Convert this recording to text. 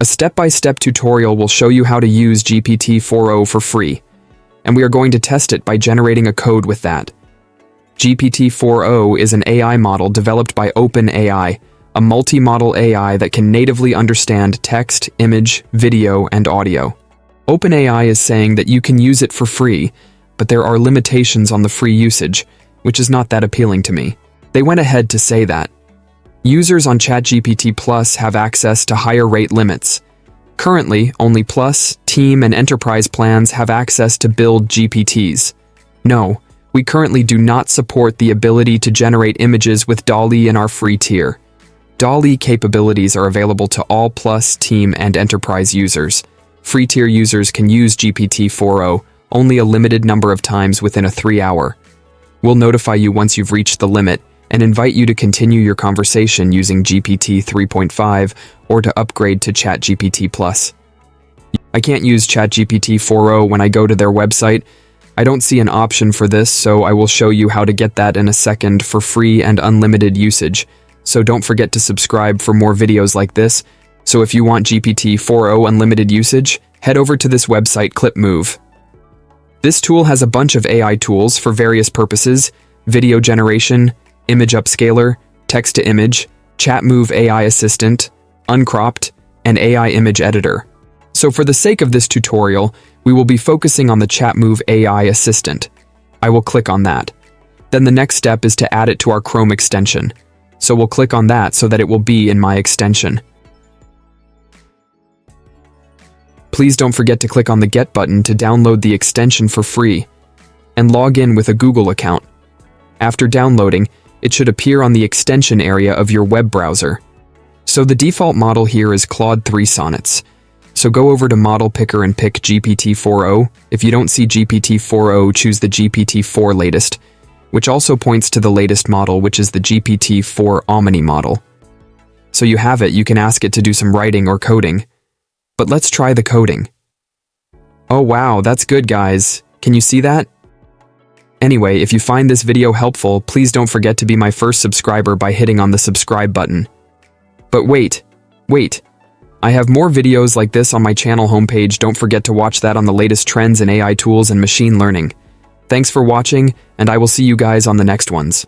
A step-by-step tutorial will show you how to use GPT-4o for free, and we are going to test it by generating a code with that. GPT-4o is an AI model developed by OpenAI, a multimodal AI that can natively understand text, image, video, and audio. OpenAI is saying that you can use it for free, but there are limitations on the free usage, which is not that appealing to me. They went ahead to say that users on ChatGPT Plus have access to higher rate limits. Currently, only Plus, Team, and Enterprise plans have access to build GPTs. No, we currently do not support the ability to generate images with DALL-E in our free tier. DALL-E capabilities are available to all Plus, Team, and Enterprise users. Free tier users can use GPT-4o only a limited number of times within a 3-hour. We'll notify you once you've reached the limit and invite you to continue your conversation using GPT 3.5 or to upgrade to ChatGPT Plus. I can't use ChatGPT 4o when I go to their website. I don't see an option for this, so I will show you how to get that in a second for free and unlimited usage. So don't forget to subscribe for more videos like this. So if you want GPT 4o unlimited usage, head over to this website ClipMove. This tool has a bunch of AI tools for various purposes: video generation, image upscaler, text-to-image, ChatMove AI assistant, uncropped, and AI image editor. So for the sake of this tutorial, we will be focusing on the ChatMove AI assistant. I will click on that. Then the next step is to add it to our Chrome extension. So we'll click on that so that it will be in my extension. Please don't forget to click on the Get button to download the extension for free and log in with a Google account. After downloading, it should appear on the extension area of your web browser. So the default model here is Claude 3 Sonnets. So go over to Model Picker and pick GPT-4o. If you don't see GPT-4o, choose the GPT-4 latest, which also points to the latest model, which is the GPT-4 Omni model. So you have it, you can ask it to do some writing or coding. But let's try the coding. Oh wow, that's good guys. Can you see that? Anyway, if you find this video helpful, please don't forget to be my first subscriber by hitting on the subscribe button. But wait. I have more videos like this on my channel homepage. Don't forget to watch that on the latest trends in AI tools and machine learning. Thanks for watching, and I will see you guys on the next ones.